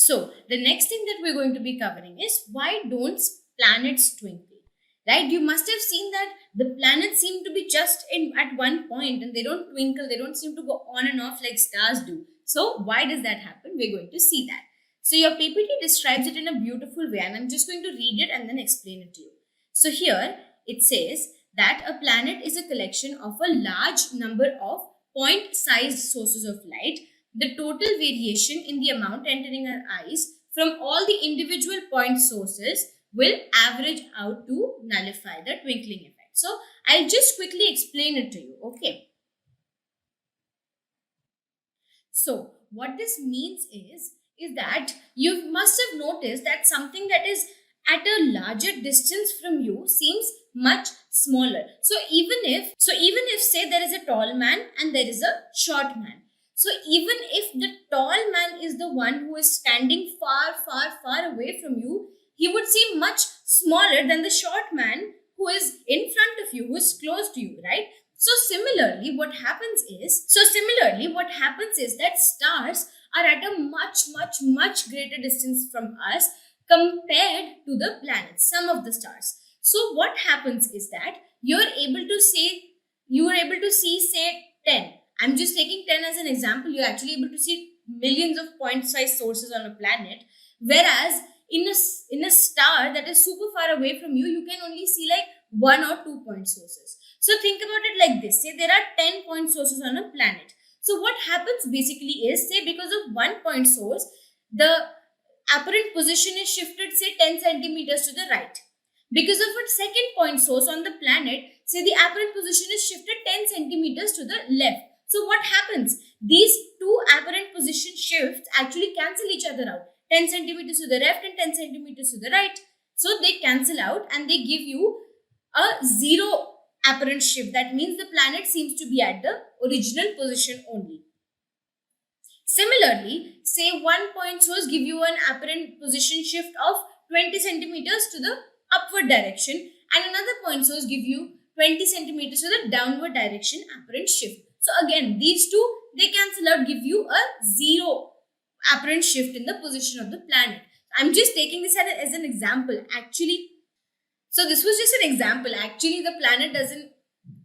So the next thing that we're going to be covering is why don't planets twinkle? Right? You must have seen that the planets seem to be just in at one point and they don't twinkle, they don't seem to go on and off like stars do. So why does that happen? We're going to see that. So your PPT describes it in a beautiful way, and I'm just going to read it and then explain it to you. So here it says that a planet is a collection of a large number of point-sized sources of light. The total variation in the amount entering our eyes from all the individual point sources will average out to nullify the twinkling effect. So I'll just quickly explain it to you. Okay. So what this means is that you must have noticed that something that is at a larger distance from you seems much smaller. So even if say there is a tall man and there is a short man. So even if the tall man is the one who is standing far, far, far away from you, he would seem much smaller than the short man who is in front of you, who is close to you, right? So similarly, what happens is that stars are at a much, much, much greater distance from us compared to the planets, some of the stars. So what happens is that you are able to see, say, 10. I'm just taking 10 as an example. You're actually able to see millions of point-sized sources on a planet, whereas in a star that is super far away from you, you can only see like 1 or 2 point sources. So think about it like this. Say there are 10 point sources on a planet. So what happens basically is, say because of 1 point source, the apparent position is shifted, say 10 centimeters to the right. Because of a second point source on the planet, say the apparent position is shifted 10 centimeters to the left. So what happens? These two apparent position shifts actually cancel each other out. 10 centimeters to the left and 10 centimeters to the right. So they cancel out and they give you a zero apparent shift. That means the planet seems to be at the original position only. Similarly, say 1 point source give you an apparent position shift of 20 centimeters to the upward direction, and another point source give you 20 centimeters to the downward direction apparent shift. So again, these two, they cancel out, give you a zero apparent shift in the position of the planet. I'm just taking this as an example. Actually, so this was just an example. Actually, the planet doesn't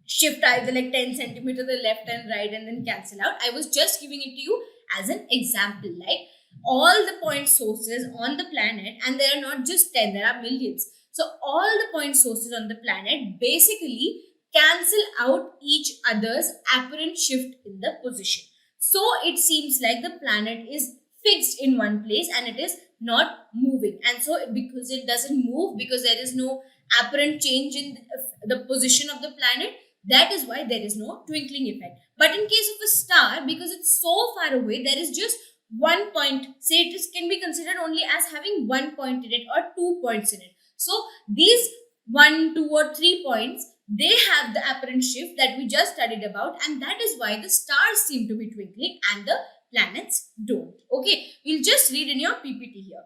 shift either like 10 centimeters to the left and right and then cancel out. I was just giving it to you as an example. Like all the point sources on the planet, and there are not just 10, there are millions. So all the point sources on the planet basically cancel out each other's apparent shift in the position. So it seems like the planet is fixed in one place and it is not moving. And so because it doesn't move, because there is no apparent change in the position of the planet, that is why there is no twinkling effect. But in case of a star, because it's so far away, there is just 1 point. Say can be considered only as having 1 point in it or 2 points in it. So these 1, 2, or 3 points, they have the apparent shift that we just studied about, and that is why the stars seem to be twinkling and the planets don't. Okay, we'll just read in your PPT here.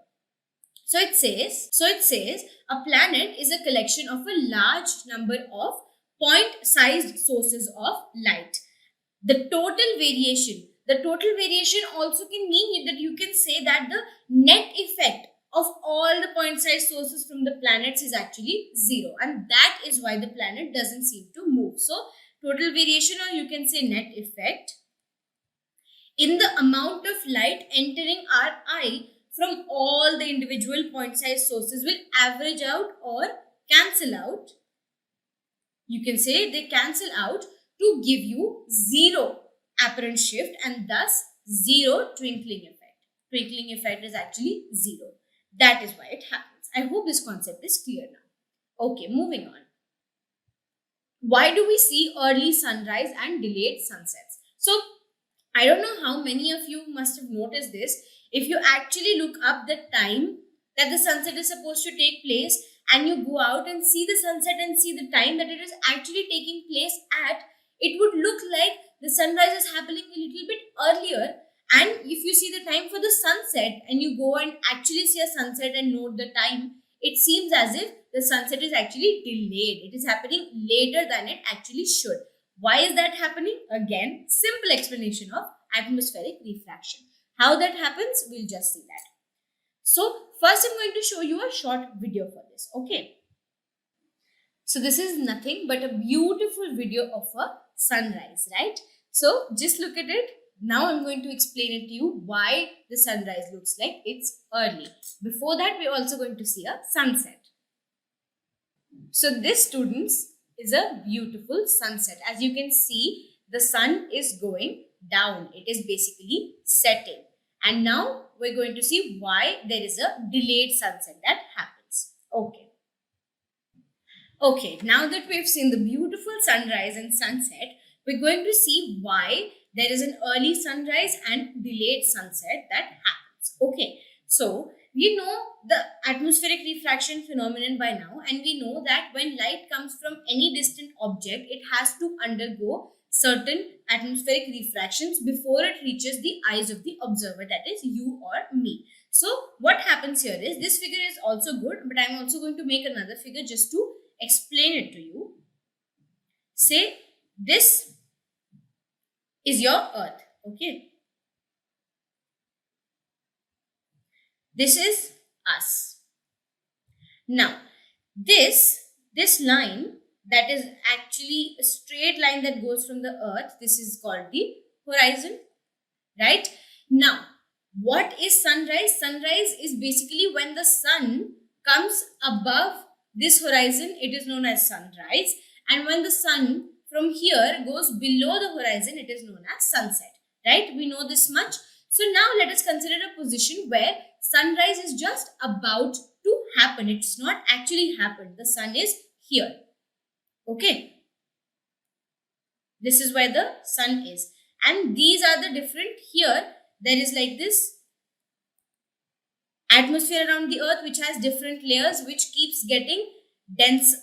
So it says a planet is a collection of a large number of point-sized sources of light. The total variation also can mean that you can say that the net effect of all the point-sized sources from the planets is actually zero, and that is why the planet doesn't seem to move. So total variation, or you can say net effect, in the amount of light entering our eye from all the individual point-sized sources will average out or cancel out. You can say they cancel out to give you zero apparent shift and thus zero twinkling effect. Twinkling effect is actually zero. That is why it happens. I hope this concept is clear now. Okay, moving on. Why do we see early sunrise and delayed sunsets? So I don't know how many of you must have noticed this. If you actually look up the time that the sunset is supposed to take place and you go out and see the sunset and see the time that it is actually taking place at, it would look like the sunrise is happening a little bit earlier. And if you see the time for the sunset and you go and actually see a sunset and note the time, it seems as if the sunset is actually delayed. It is happening later than it actually should. Why is that happening? Again, simple explanation of atmospheric refraction. How that happens, we'll just see that. So first I'm going to show you a short video for this. Okay. So this is nothing but a beautiful video of a sunrise, right? So just look at it. Now I'm going to explain it to you why the sunrise looks like it's early. Before that, we're also going to see a sunset. So this, students, is a beautiful sunset. As you can see, the sun is going down. It is basically setting. And now we're going to see why there is a delayed sunset that happens. Okay. Okay, now that we've seen the beautiful sunrise and sunset, we're going to see why there is an early sunrise and delayed sunset that happens. Okay, so we know the atmospheric refraction phenomenon by now, and we know that when light comes from any distant object, it has to undergo certain atmospheric refractions before it reaches the eyes of the observer, that is you or me. So what happens here is, this figure is also good, but I'm also going to make another figure just to explain it to you. Say this is your earth. Okay, this is us. Now this line that is actually a straight line that goes from the earth, this is called the horizon, right? Now what is sunrise? Sunrise is basically when the sun comes above this horizon, it is known as sunrise. And when the sun from here goes below the horizon, it is known as sunset, right? We know this much. So now let us consider a position where sunrise is just about to happen. It's not actually happened. The sun is here. Okay. This is where the sun is. And these are the different, here there is like this atmosphere around the earth which has different layers which keeps getting dense.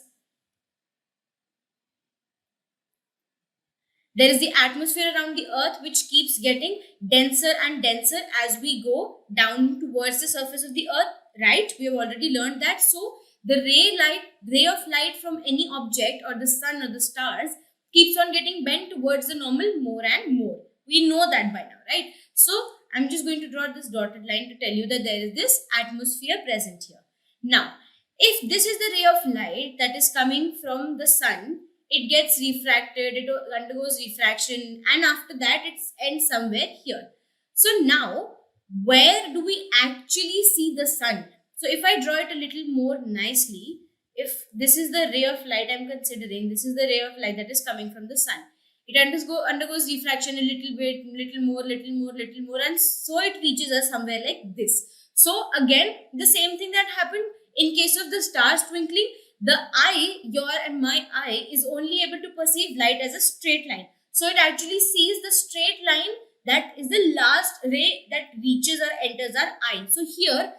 There is the atmosphere around the earth which keeps getting denser and denser as we go down towards the surface of the earth, right? We have already learned that. So the ray of light from any object or the sun or the stars keeps on getting bent towards the normal more and more. We know that by now, right? So I'm just going to draw this dotted line to tell you that there is this atmosphere present here. Now, if this is the ray of light that is coming from the sun, it gets refracted, it undergoes refraction, and after that it ends somewhere here. So now, where do we actually see the sun? So if I draw it a little more nicely, if this is the ray of light I'm considering, this is the ray of light that is coming from the sun. It undergoes refraction a little bit, little more, and so it reaches us somewhere like this. So again, the same thing that happened in case of the stars twinkling. The eye, your and my eye, is only able to perceive light as a straight line. So it actually sees the straight line that is the last ray that reaches or enters our eye. So here,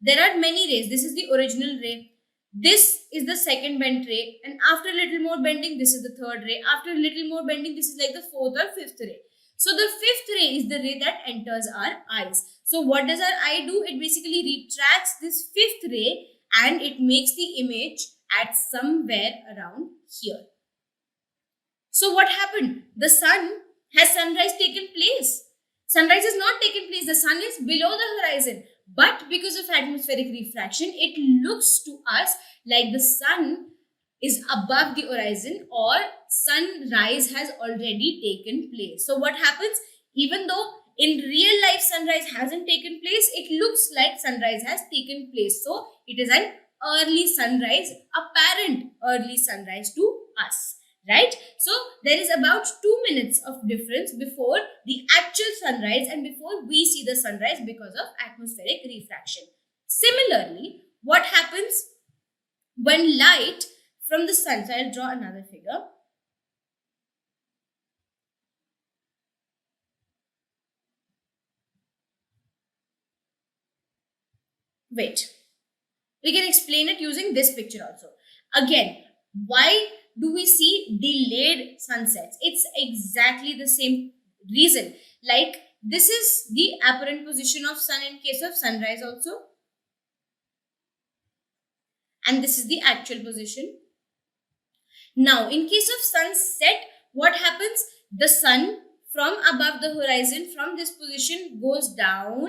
there are many rays. This is the original ray. This is the second bent ray. And after a little more bending, this is the third ray. After a little more bending, this is like the fourth or fifth ray. So the fifth ray is the ray that enters our eyes. So what does our eye do? It basically retracts this fifth ray and it makes the image at somewhere around here. So what happened? The sun, has sunrise taken place? Sunrise has not taken place. The sun is below the horizon. But because of atmospheric refraction, it looks to us like the sun is above the horizon or sunrise has already taken place. So what happens? Even though in real life sunrise hasn't taken place, it looks like sunrise has taken place. So it is an early sunrise, apparent early sunrise to us, right? So there is about 2 minutes of difference before the actual sunrise and before we see the sunrise because of atmospheric refraction. Similarly, what happens when light from the sun, so I'll draw another figure. Wait. We can explain it using this picture also. Again, why do we see delayed sunsets? It's exactly the same reason. Like this is the apparent position of sun in case of sunrise also. And this is the actual position. Now, in case of sunset, what happens? The sun from above the horizon from this position goes down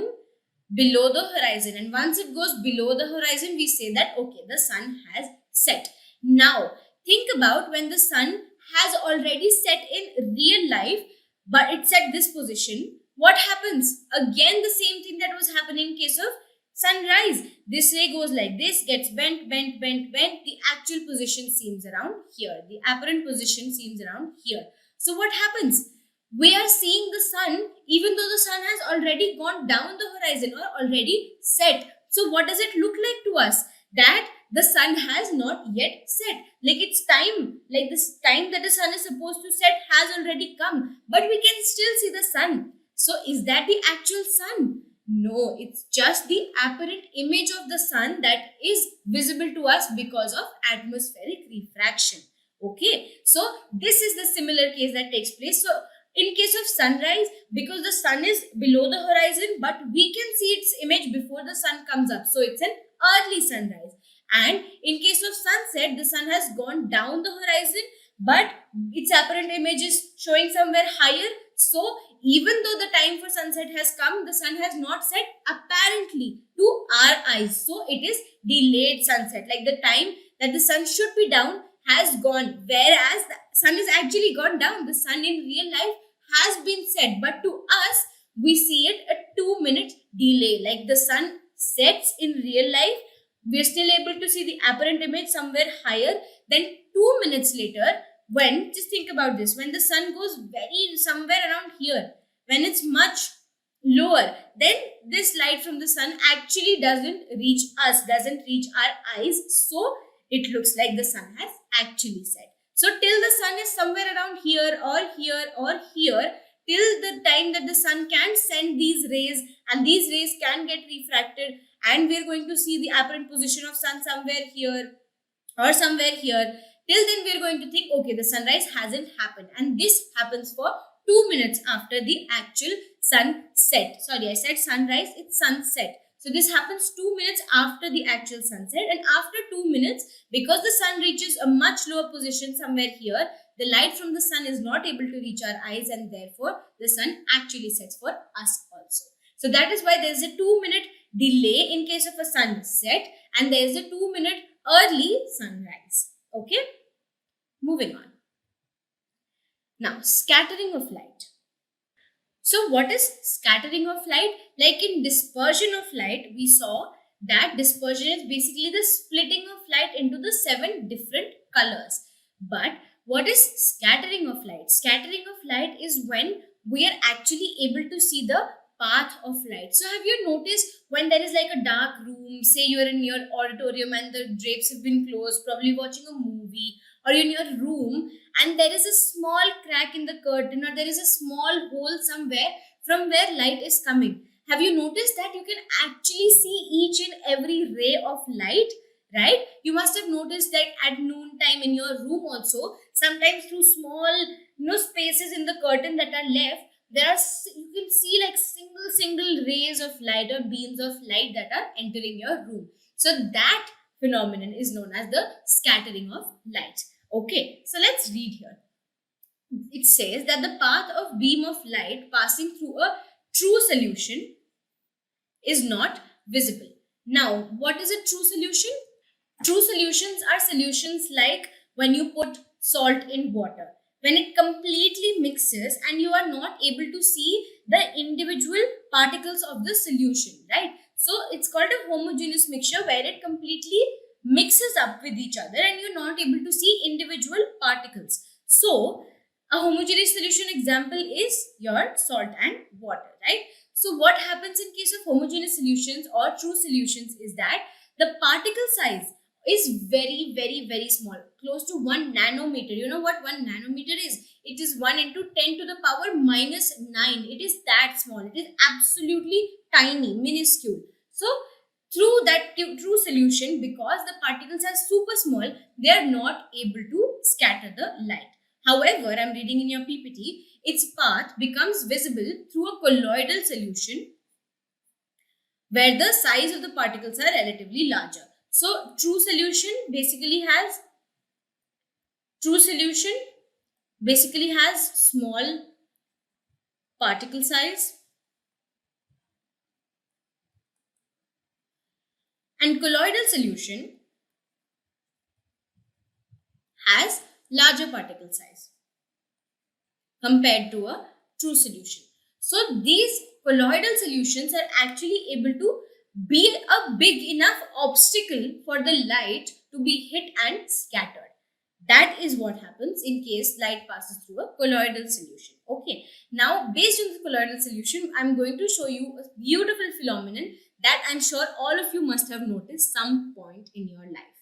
below the horizon, and once it goes below the horizon, we say that okay, the sun has set. Now think about when the sun has already set in real life, but it's at this position. What happens? Again, the same thing that was happening in case of sunrise. This ray goes like this, gets bent, bent, bent, bent. The actual position seems around here. The apparent position seems around here. So what happens? We are seeing the sun even though the sun has already gone down the horizon or already set. So what does it look like to us? That the sun has not yet set. Like it's time, like this time that the sun is supposed to set has already come, but we can still see the sun. So is that the actual sun? No, it's just the apparent image of the sun that is visible to us because of atmospheric refraction. Okay, so this is the similar case that takes place. So in case of sunrise, because the sun is below the horizon, but we can see its image before the sun comes up. So it's an early sunrise. And in case of sunset, the sun has gone down the horizon, but its apparent image is showing somewhere higher. So even though the time for sunset has come, the sun has not set apparently to our eyes. So it is delayed sunset. Like the time that the sun should be down has gone, whereas the sun is actually gone down. The sun in real life has been set, but to us, we see it a 2-minute delay. Like the sun sets in real life, we're still able to see the apparent image somewhere higher. Then 2 minutes later, when, just think about this, when the sun goes very somewhere around here, when it's much lower, then this light from the sun actually doesn't reach us, doesn't reach our eyes. So it looks like the sun has actually set. So till the sun is somewhere around here or here or here, till the time that the sun can send these rays and these rays can get refracted, and we're going to see the apparent position of sun somewhere here or somewhere here, till then we're going to think okay, the sunrise hasn't happened, and this happens for 2 minutes after the actual sunset. Sorry, I said sunrise, it's sunset. So this happens 2 minutes after the actual sunset, and after 2 minutes, because the sun reaches a much lower position somewhere here, the light from the sun is not able to reach our eyes, and therefore the sun actually sets for us also. So that is why there is a 2-minute delay in case of a sunset, and there is a 2-minute early sunrise. Okay, moving on. Now, scattering of light. So what is scattering of light? Like in dispersion of light, we saw that dispersion is basically the splitting of light into the 7 different colors. But what is scattering of light? Scattering of light is when we are actually able to see the path of light. So have you noticed when there is like a dark room, say you're in your auditorium and the drapes have been closed, probably watching a movie, or you're in your room, and there is a small crack in the curtain, or there is a small hole somewhere from where light is coming. Have you noticed that you can actually see each and every ray of light, right? You must have noticed that at noon time in your room also, sometimes through small spaces in the curtain that are left, there are, you can see like single rays of light or beams of light that are entering your room. So that phenomenon is known as the scattering of light. Okay, so let's read here. It says that the path of beam of light passing through a true solution is not visible. Now, what is a true solution? True solutions are solutions like when you put salt in water, when it completely mixes and you are not able to see the individual particles of the solution, right? So it's called a homogeneous mixture where it completely mixes up with each other and you're not able to see individual particles. So a homogeneous solution example is your salt and water, right? So what happens in case of homogeneous solutions or true solutions is that the particle size is very, very, very small, close to 1 nanometer. You know what 1 nanometer is? It is 1 into 10 to the power minus 9. It is that small. It is absolutely tiny, minuscule. So through that true solution, because the particles are super small, they are not able to scatter the light. However, I'm reading in your PPT, its path becomes visible through a colloidal solution where the size of the particles are relatively larger. So true solution basically has small particle size And colloidal solution has larger particle size compared to a true solution. So these colloidal solutions are actually able to be a big enough obstacle for the light to be hit and scattered. That is what happens in case light passes through a colloidal solution. Okay. Now, based on the colloidal solution, I'm going to show you a beautiful phenomenon that I'm sure all of you must have noticed some point in your life.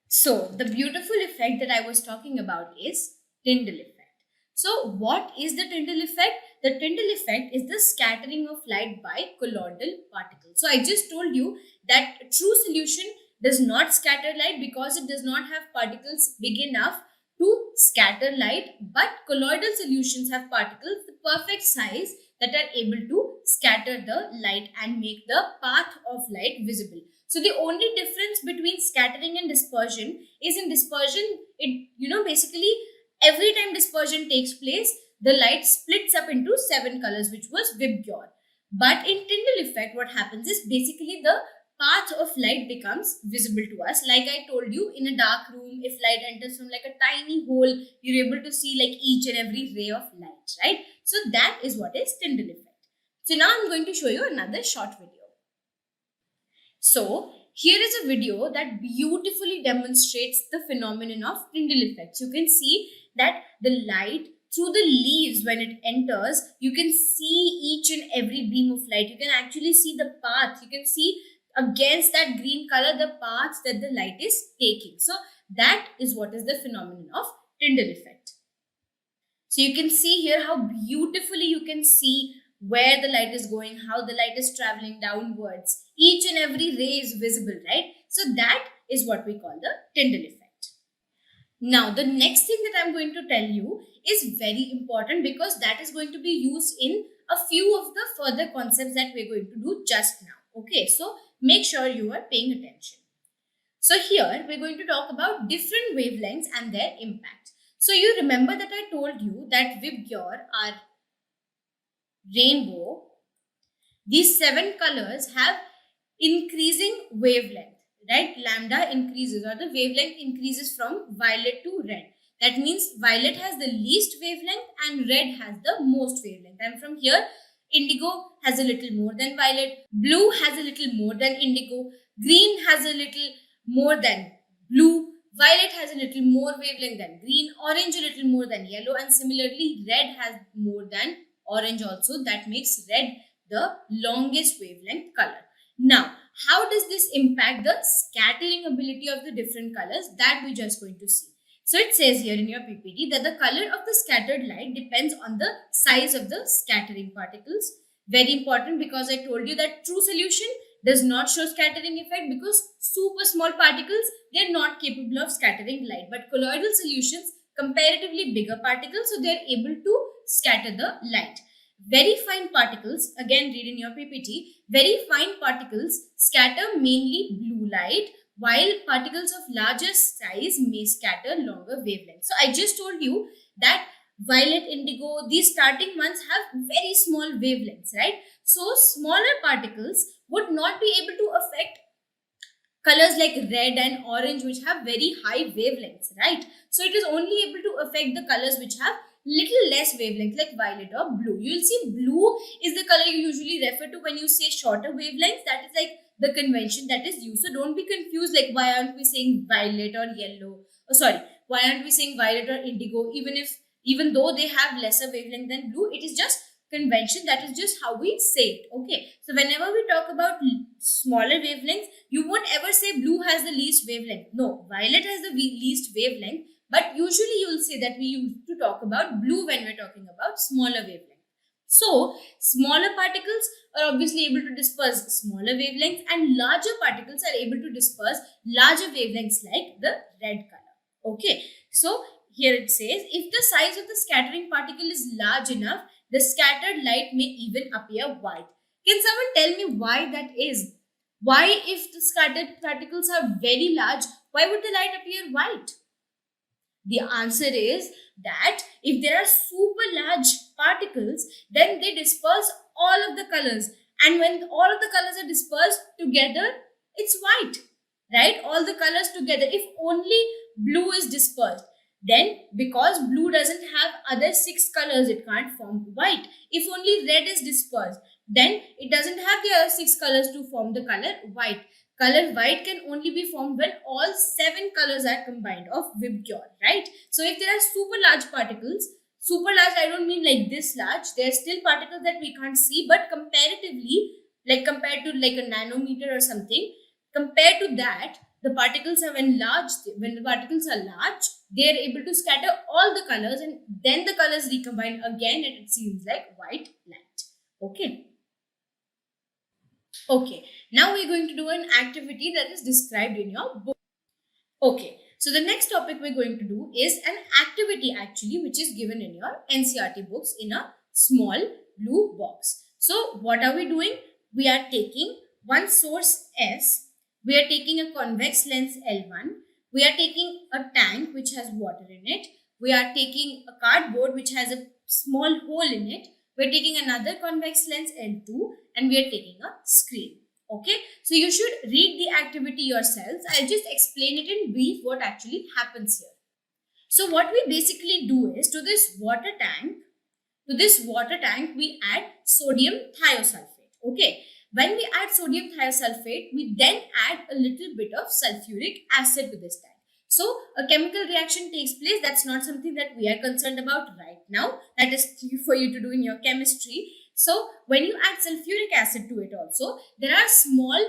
So, the beautiful effect that I was talking about is Tyndall effect. So, what is the Tyndall effect? The Tyndall effect is the scattering of light by colloidal particles. So, I just told you that a true solution does not scatter light because it does not have particles big enough to scatter light, but colloidal solutions have particles the perfect size that are able to scatter the light and make the path of light visible. So the only difference between scattering and dispersion is in dispersion, basically every time dispersion takes place, the light splits up into 7 colors, which was Vibgyor. But in Tyndall effect, what happens is basically the path of light becomes visible to us. Like I told you, in a dark room, if light enters from like a tiny hole, you're able to see like each and every ray of light, right? So that is what is Tyndall effect. So now I'm going to show you another short video. So here is a video that beautifully demonstrates the phenomenon of Tyndall effect. You can see that the light through the leaves, when it enters, you can see each and every beam of light. You can actually see the path. You can see against that green color the path that the light is taking. So that is what is the phenomenon of Tyndall effect. So you can see here how beautifully you can see where the light is going, how the light is traveling downwards. Each and every ray is visible, right? So that is what we call the Tyndall effect. Now, the next thing that I'm going to tell you is very important because that is going to be used in a few of the further concepts that we're going to do just now. Okay, so make sure you are paying attention. So here we're going to talk about different wavelengths and their impact. So you remember that I told you that Vibgyor are rainbow. These 7 colors have increasing wavelength, right? Lambda increases, or the wavelength increases from violet to red. That means violet has the least wavelength and red has the most wavelength. And from here, indigo has a little more than violet, blue has a little more than indigo, green has a little more than blue, violet has a little more wavelength than green, orange a little more than yellow, and similarly red has more than orange also. That makes red the longest wavelength color. Now, how does this impact the scattering ability of the different colors? That we're just going to see. So it says here in your PPT that the color of the scattered light depends on the size of the scattering particles. Very important, because I told you that true solution does not show scattering effect because super small particles, they're not capable of scattering light. But colloidal solutions, comparatively bigger particles, so they're able to scatter the light. Very fine particles, again read in your PPT, very fine particles scatter mainly blue light, while particles of larger size may scatter longer wavelengths. So I just told you that violet, indigo, these starting ones have very small wavelengths, right? So smaller particles would not be able to affect colors like red and orange, which have very high wavelengths, right? So it is only able to affect the colors which have little less wavelength, like violet or blue. You will see blue is the color you usually refer to when you say shorter wavelengths. That is like the convention that is used. So don't be confused, like why aren't we saying violet or yellow? Oh, sorry, why aren't we saying violet or indigo? Even though they have lesser wavelength than blue, it is just convention. That is just how we say it. Okay, so whenever we talk about smaller wavelengths, you won't ever say blue has the least wavelength. No, violet has the least wavelength, but usually you will say that we used to talk about blue when we're talking about smaller wavelength. So smaller particles are obviously able to disperse smaller wavelengths, and larger particles are able to disperse larger wavelengths like the red color. Okay, so here it says if the size of the scattering particle is large enough, the scattered light may even appear white. Can someone tell me why that is? Why, if the scattered particles are very large, why would the light appear white? The answer is that if there are super large particles, then they disperse all all of the colors. And when all of the colors are dispersed together, it's white, right? All the colors together. If only blue is dispersed, then because blue doesn't have other 6 colors, it can't form white. If only red is dispersed, then it doesn't have the other 6 colors to form the color white. Color white can only be formed when all 7 colors are combined of Vibgyor, right? So if there are super large particles, super large, I don't mean like this large, there are still particles that we can't see, but comparatively, like compared to like a nanometer or something, compared to that, the particles are when the particles are large, they are able to scatter all the colors, and then the colors recombine again and it seems like white light. Okay. Okay, now we're going to do an activity that is described in your book. Okay, so the next topic we're going to do is an activity actually which is given in your NCERT books in a small blue box. So what are we doing? We are taking one source S, we are taking a convex lens L1, we are taking a tank which has water in it, we are taking a cardboard which has a small hole in it, we're taking another convex lens L2, and we are taking a screen. Okay, so you should read the activity yourselves. I'll just explain it in brief what actually happens here. So what we basically do is to this water tank, we add sodium thiosulfate. Okay, when we add sodium thiosulfate, we then add a little bit of sulfuric acid to this tank. So a chemical reaction takes place. That's not something that we are concerned about right now. That is for you to do in your chemistry. So when you add sulfuric acid to it also, there are small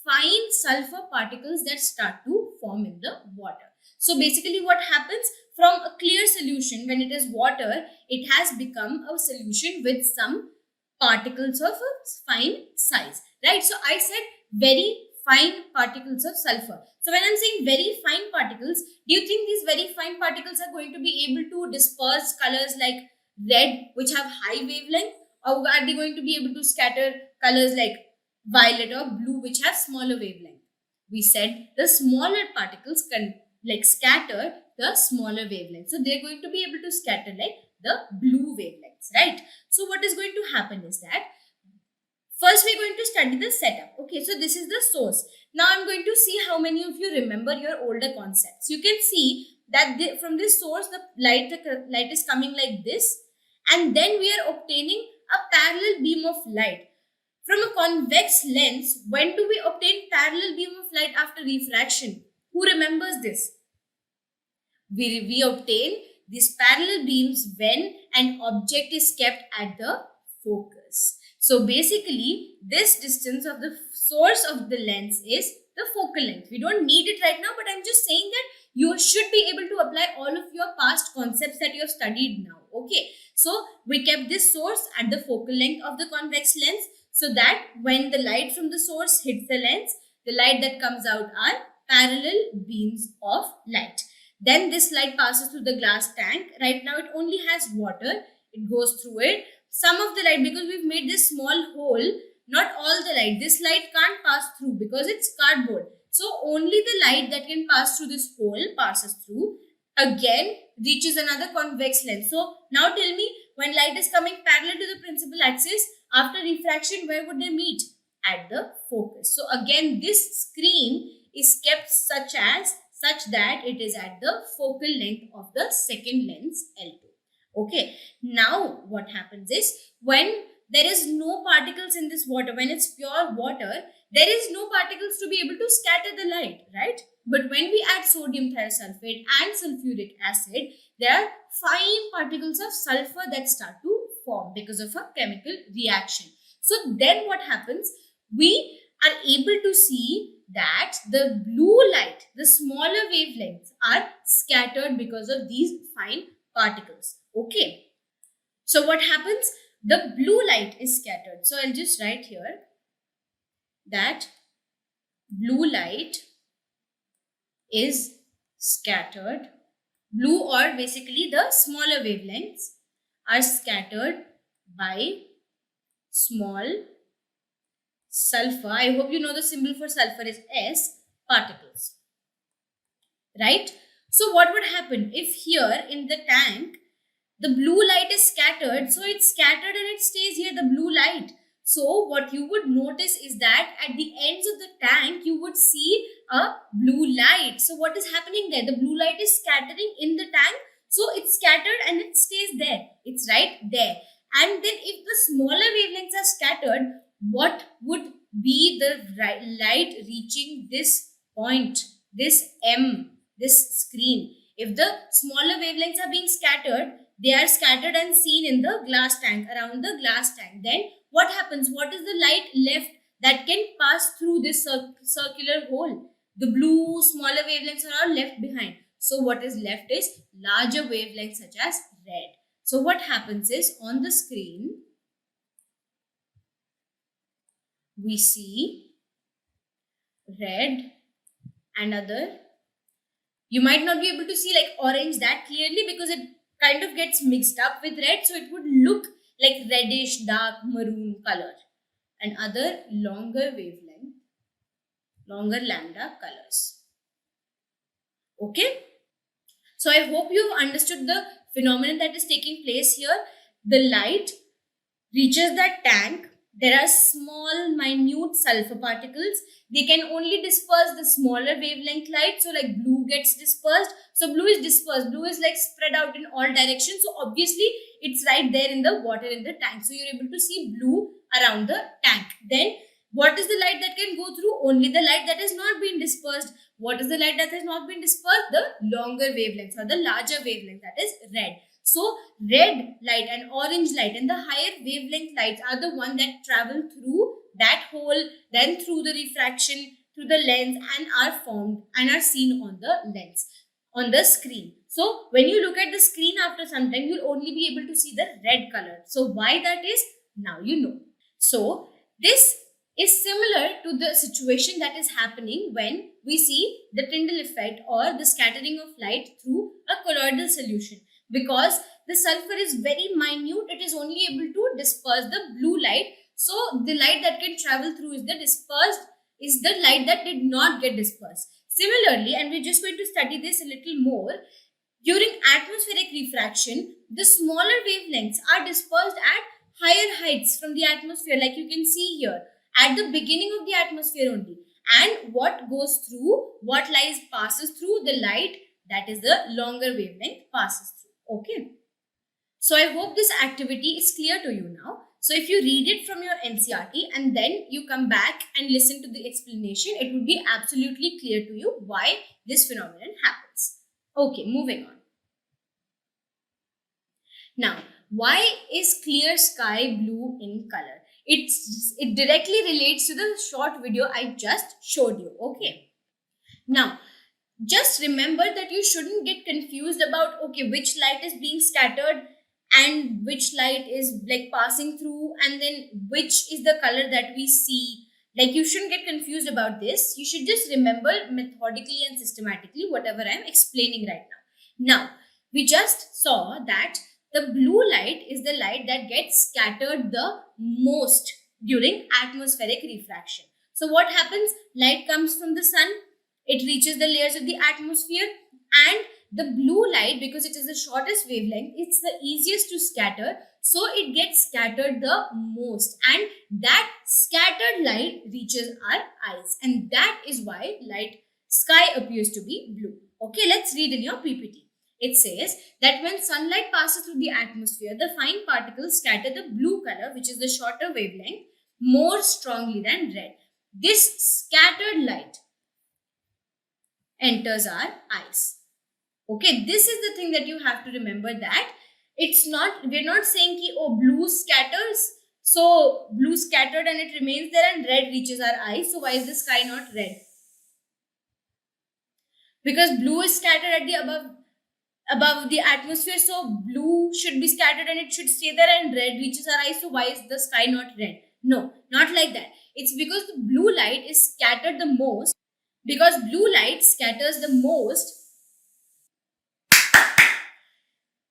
fine sulfur particles that start to form in the water. So basically what happens, from a clear solution, when it is water, it has become a solution with some particles of a fine size, right? So I said very fine particles of sulfur. So when I'm saying very fine particles, do you think these very fine particles are going to be able to disperse colors like red, which have high wavelength, or are they going to be able to scatter colors like violet or blue, which have smaller wavelength? We said the smaller particles can like scatter the smaller wavelength. So they're going to be able to scatter like the blue wavelengths, right? So what is going to happen is that first we're going to study the setup. Okay, so this is the source. Now I'm going to see how many of you remember your older concepts. You can see that from this source, the light is coming like this, and then we are obtaining a parallel beam of light. From a convex lens, when do we obtain parallel beam of light after refraction? Who remembers this? We obtain these parallel beams when an object is kept at the focus. So basically, this distance of the source of the lens is the focal length. We don't need it right now, but I'm just saying that you should be able to apply all of your past concepts that you have studied now. Okay, so we kept this source at the focal length of the convex lens, so that when the light from the source hits the lens, the light that comes out are parallel beams of light. Then this light passes through the glass tank. Right now it only has water. It goes through it. Some of the light, because we've made this small hole, not all the light. This light can't pass through because it's cardboard. So only the light that can pass through this hole passes through. Again, reaches another convex lens. So now tell me, when light is coming parallel to the principal axis, after refraction, where would they meet? At the focus. So again, this screen is kept such that it is at the focal length of the second lens L2. Okay, now what happens is, when there is no particles in this water, when it's pure water, there is no particles to be able to scatter the light, right? But when we add sodium thiosulfate and sulfuric acid, there are fine particles of sulfur that start to form because of a chemical reaction. So then what happens? We are able to see that the blue light, the smaller wavelengths, are scattered because of these fine particles. Okay. So what happens? The blue light is scattered. So I'll just write here that blue light is scattered. Blue, or basically the smaller wavelengths, are scattered by small sulfur. I hope you know the symbol for sulfur is S, particles. Right? So what would happen if here in the tank the blue light is scattered? So it's scattered and it stays here, the blue light. So what you would notice is that at the ends of the tank, you would see a blue light. So what is happening there? The blue light is scattering in the tank. So it's scattered and it stays there. It's right there. And then if the smaller wavelengths are scattered, what would be the light reaching this point, this M, this screen? If the smaller wavelengths are being scattered, they are scattered and seen in the glass tank, around the glass tank. Then what happens? What is the light left that can pass through this circular hole? The blue smaller wavelengths are all left behind. So what is left is larger wavelengths such as red. So what happens is on the screen, we see red and other. You might not be able to see like orange that clearly because it kind of gets mixed up with red. So it would look like reddish, dark maroon color. And other longer wavelength, longer lambda colors. Okay. So I hope you've understood the phenomenon that is taking place here. The light reaches that tank. There are small, minute sulfur particles. They can only disperse the smaller wavelength light. So like blue gets dispersed. So blue is dispersed. Blue is like spread out in all directions. So obviously it's right there in the water in the tank. So you're able to see blue around the tank. Then what is the light that can go through? Only the light that has not been dispersed. What is the light that has not been dispersed? The longer wavelengths or the larger wavelength, that is red. So red light and orange light and the higher wavelength lights are the one that travel through that hole, then through the refraction, through the lens, and are formed and are seen on the lens, on the screen. So when you look at the screen after some time, you'll only be able to see the red color. So why that is, now you know. So this is similar to the situation that is happening when we see the Tyndall effect or the scattering of light through a colloidal solution. Because the sulfur is very minute, it is only able to disperse the blue light. So the light that can travel through is the dispersed, is the light that did not get dispersed. Similarly, and we're just going to study this a little more, during atmospheric refraction, the smaller wavelengths are dispersed at higher heights from the atmosphere, like you can see here, at the beginning of the atmosphere only. And what goes through, what light passes through, the light that is the longer wavelength passes through. Okay. So I hope this activity is clear to you now. So if you read it from your NCERT and then you come back and listen to the explanation, it would be absolutely clear to you why this phenomenon happens. Okay, moving on. Now, why is clear sky blue in color? It directly relates to the short video I just showed you. Okay. Now, just remember that you shouldn't get confused about, okay, which light is being scattered and which light is like passing through, and then which is the color that we see. Like, you shouldn't get confused about this. You should just remember methodically and systematically whatever I'm explaining right now. Now, we just saw that the blue light is the light that gets scattered the most during atmospheric refraction. So what happens? Light comes from the sun, it reaches the layers of the atmosphere, and the blue light, because it is the shortest wavelength, it's the easiest to scatter, so it gets scattered the most, and that scattered light reaches our eyes, and that is why sky appears to be blue. Okay, let's read in your PPT. It says that when sunlight passes through the atmosphere, the fine particles scatter the blue color, which is the shorter wavelength, more strongly than red. This scattered light enters our eyes. Okay, this is the thing that you have to remember, that we're not saying ki, oh, blue scatters, so blue scattered and it remains there and red reaches our eyes. So why is the sky not red? Because blue is scattered at the above the atmosphere, so blue should be scattered and it should stay there, and red reaches our eyes. So why is the sky not red? No, not like that. It's because the blue light is scattered the most. Because blue light scatters the most,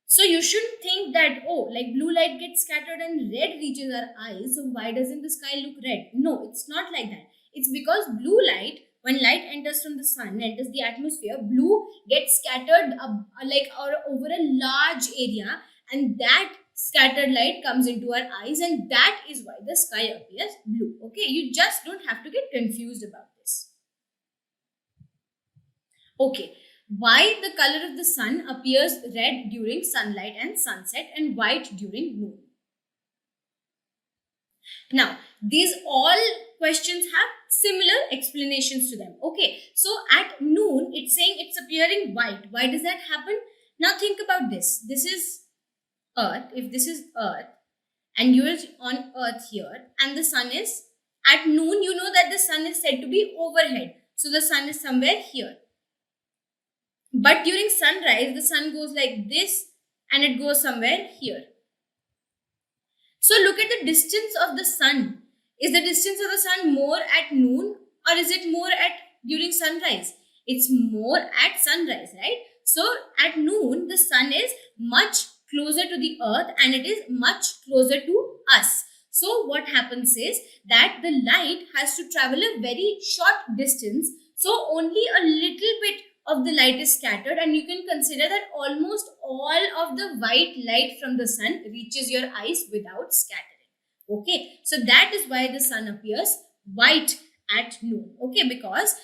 so you shouldn't think that, oh, like blue light gets scattered and red reaches our eyes, so why doesn't the sky look red? No, it's not like that. It's because blue light, when light enters from the sun, enters the atmosphere, blue gets scattered over a large area, and that scattered light comes into our eyes, and that is why the sky appears blue. Okay, you just don't have to get confused about this. Okay, why the color of the sun appears red during sunlight and sunset and white during noon? Now, these all questions have similar explanations to them. Okay, so at noon, it's saying it's appearing white. Why does that happen? Now think about this. This is Earth. If this is Earth and you are on Earth here and the sun is at noon, you know that the sun is said to be overhead. So the sun is somewhere here. But during sunrise, the sun goes like this and it goes somewhere here. So look at the distance of the sun. Is the distance of the sun more at noon or is it more at during sunrise? It's more at sunrise, right? So at noon, the sun is much closer to the earth and it is much closer to us. So what happens is that the light has to travel a very short distance. So only a little bit of the light is scattered, and you can consider that almost all of the white light from the sun reaches your eyes without scattering. Okay, so that is why the sun appears white at noon. Okay, because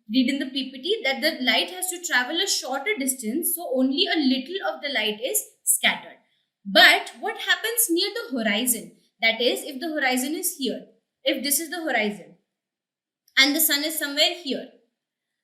read in the PPT that the light has to travel a shorter distance, so only a little of the light is scattered. But what happens near the horizon? That is, if the horizon is here, if this is the horizon and the sun is somewhere here,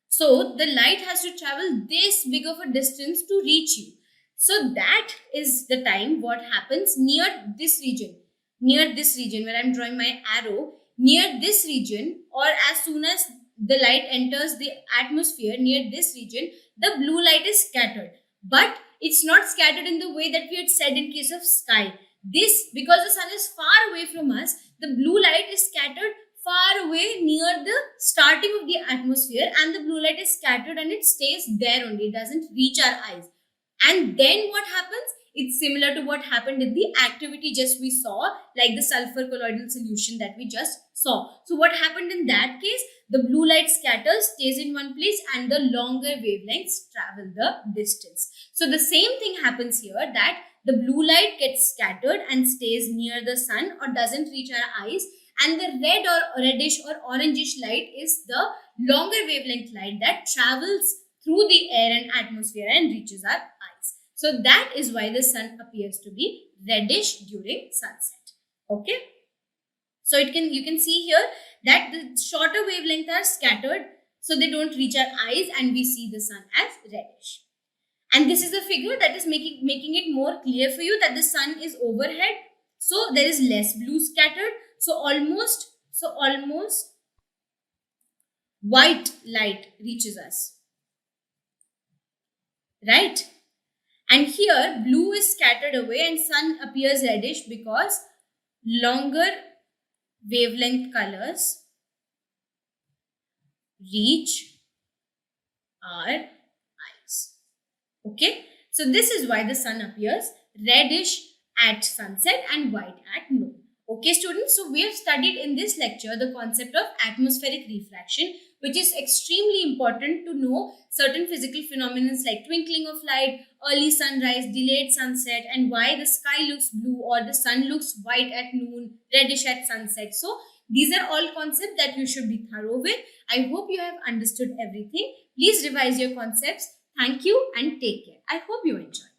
so the light has to travel this big of a distance to reach you. So that is the time what happens near this region where I'm drawing my arrow, near this region, or as soon as the light enters the atmosphere near this region, the blue light is scattered. But it's not scattered in the way that we had said in case of sky. This, because the sun is far away from us, the blue light is scattered far away near the starting of the atmosphere, and the blue light is scattered and it stays there only. It doesn't reach our eyes. And then what happens? It's similar to what happened in the activity just we saw, like the sulfur colloidal solution that we just saw. So what happened in that case? The blue light scatters, stays in one place, and the longer wavelengths travel the distance. So the same thing happens here, that the blue light gets scattered and stays near the sun or doesn't reach our eyes, and the red or reddish or orangish light is the longer wavelength light that travels through the air and atmosphere and reaches our eyes. So that is why the sun appears to be reddish during sunset. Okay. So you can see here that the shorter wavelengths are scattered, so they don't reach our eyes, and we see the sun as reddish. And this is a figure that is making it more clear for you that the sun is overhead, so there is less blue scattered. So almost white light reaches us, right? And here blue is scattered away and sun appears reddish because longer wavelength colors reach our eyes. Okay, so this is why the sun appears reddish at sunset and white at noon. Okay students, so we have studied in this lecture the concept of atmospheric refraction, which is extremely important to know certain physical phenomena like twinkling of light, early sunrise, delayed sunset, and why the sky looks blue or the sun looks white at noon, reddish at sunset. So these are all concepts that you should be thorough with. I hope you have understood everything. Please revise your concepts. Thank you and take care. I hope you enjoy.